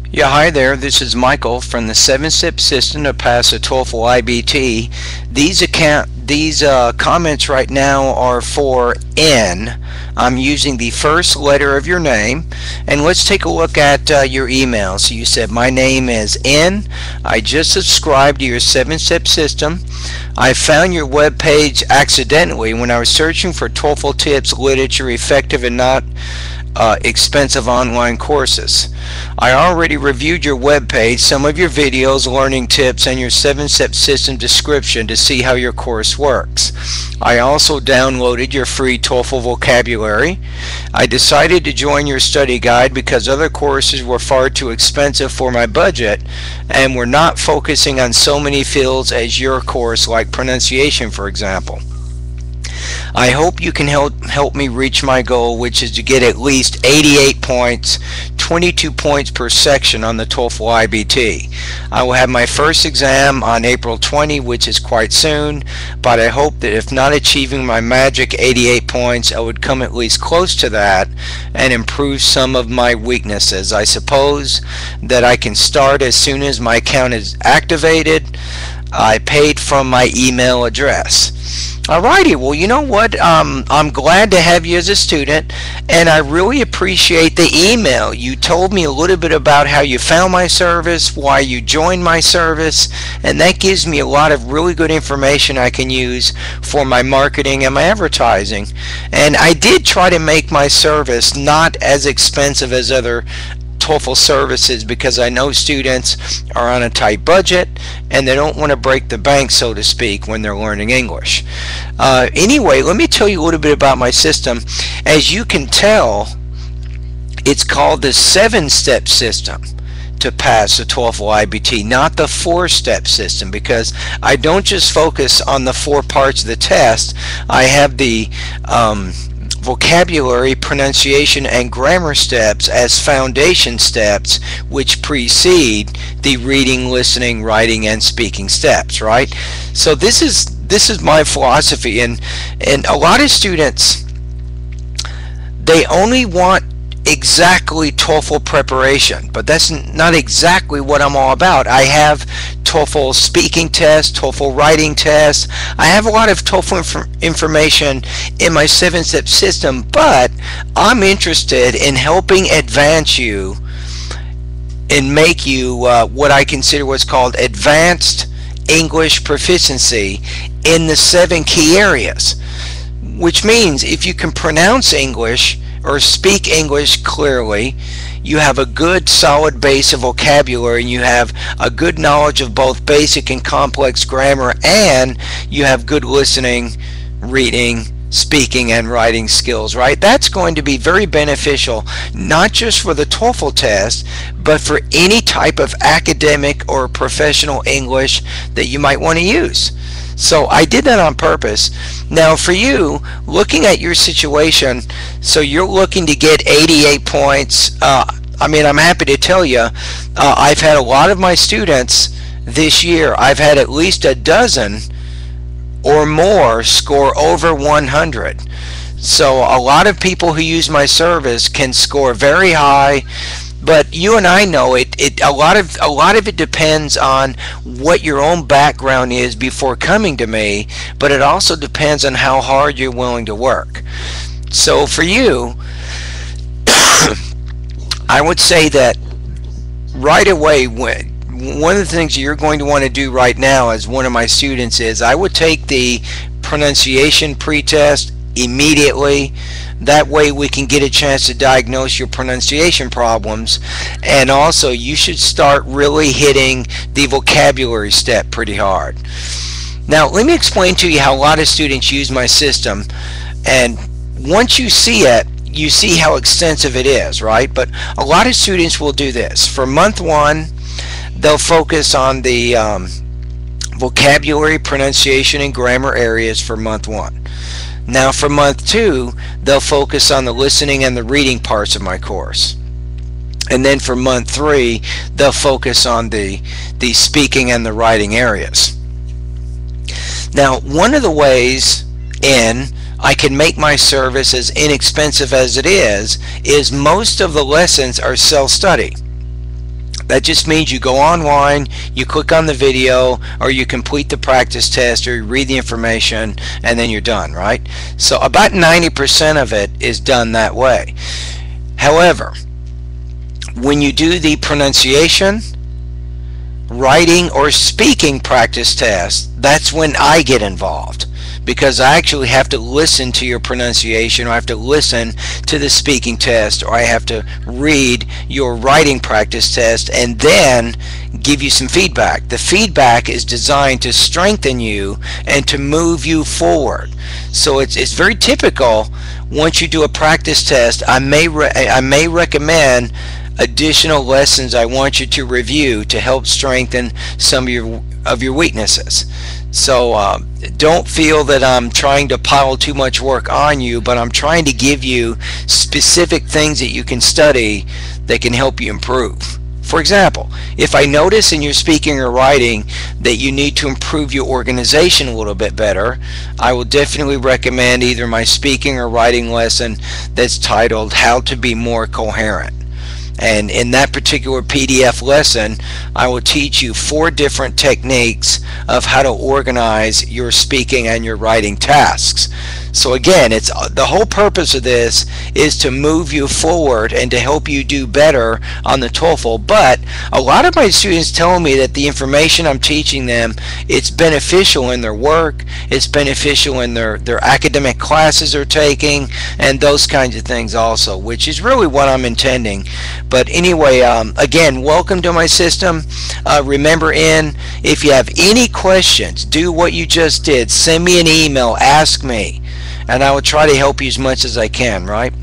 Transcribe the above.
Yeah, hi there. This is Michael from the 7-Step System to pass the TOEFL IBT. These comments right now are for N. I'm using the first letter of your name, and let's take a look at your email. So you said, my name is N. I just subscribed to your 7-Step System. I found your web page accidentally when I was searching for TOEFL tips, literature, effective and not expensive online courses. I already reviewed your web page, some of your videos, learning tips, and your 7-Step System description to see how your course works. I also downloaded your free TOEFL vocabulary. I decided to join your study guide because other courses were far too expensive for my budget and were not focusing on so many fields as your course, like pronunciation, for example. I hope you can help me reach my goal, which is to get at least 88 points, 22 points per section on the TOEFL IBT. I will have my first exam on April 20, which is quite soon, but I hope that if not achieving my magic 88 points, I would come at least close to that and improve some of my weaknesses. I suppose that I can start as soon as my account is activated. I paid from my email address. Alrighty, well, you know what, I'm glad to have you as a student, and I really appreciate the email. You told me a little bit about how you found my service, why you joined my service, and that gives me a lot of really good information I can use for my marketing and my advertising. And I did try to make my service not as expensive as other TOEFL services because I know students are on a tight budget and they don't want to break the bank, so to speak, when they're learning English. Anyway, let me tell you a little bit about my system. As you can tell, it's called the 7-Step System to pass the TOEFL IBT, not the 4-step system, because I don't just focus on the 4 parts of the test. I have the vocabulary, pronunciation, and grammar steps as foundation steps which precede the reading, listening, writing, and speaking steps, right? So this is my philosophy, and a lot of students, they only want exactly TOEFL preparation, but that's not exactly what I'm all about. I have TOEFL speaking tests, TOEFL writing tests. I have a lot of TOEFL information in my 7-step system, but I'm interested in helping advance you and make you what I consider what's called advanced English proficiency in the 7 key areas, which means if you can pronounce English or speak English clearly, you have a good solid base of vocabulary, and you have a good knowledge of both basic and complex grammar, and you have good listening, reading, speaking, and writing skills, right? That's going to be very beneficial, not just for the TOEFL test, but for any type of academic or professional English that you might want to use. So I did that on purpose. Now for you, looking at your situation, so you're looking to get 88 points. I mean, I'm happy to tell you, I've had a lot of my students this year, I've had at least a dozen or more score over 100. So a lot of people who use my service can score very high. But you and I know a lot of it depends on what your own background is before coming to me, but it also depends on how hard you're willing to work. So for you, I would say that right away, one of the things you're going to want to do right now as one of my students is I would take the pronunciation pretest immediately. That way we can get a chance to diagnose your pronunciation problems, and also you should start really hitting the vocabulary step pretty hard. Now let me explain to you how a lot of students use my system, and once you see it, you see how extensive it is, right? But a lot of students will do this. For month 1, they'll focus on the vocabulary, pronunciation, and grammar areas for month 1. Now for month 2, they'll focus on the listening and the reading parts of my course. And then for month 3, they'll focus on the speaking and the writing areas. Now one of the ways I can make my service as inexpensive as it is most of the lessons are self-study. That just means you go online, you click on the video, or you complete the practice test, or you read the information, and then you're done, right? So about 90% of it is done that way. However, when you do the pronunciation, writing, or speaking practice test, that's when I get involved, because I actually have to listen to your pronunciation, or I have to listen to the speaking test, or I have to read your writing practice test and then give you some feedback. The feedback is designed to strengthen you and to move you forward. So it's very typical. Once you do a practice test, I may recommend additional lessons I want you to review to help strengthen some of your weaknesses. So don't feel that I'm trying to pile too much work on you, but I'm trying to give you specific things that you can study that can help you improve. For example, if I notice in your speaking or writing that you need to improve your organization a little bit better, I will definitely recommend either my speaking or writing lesson that's titled How to Be More Coherent. And in that particular PDF lesson, I will teach you 4 different techniques of how to organize your speaking and your writing tasks. So again, it's the whole purpose of this is to move you forward and to help you do better on the TOEFL. But a lot of my students tell me that the information I'm teaching them, it's beneficial in their work, it's beneficial in their academic classes they're taking, and those kinds of things also, which is really what I'm intending. But anyway, again, welcome to my system. Remember, if you have any questions, do what you just did. Send me an email, ask me, and I will try to help you as much as I can, right?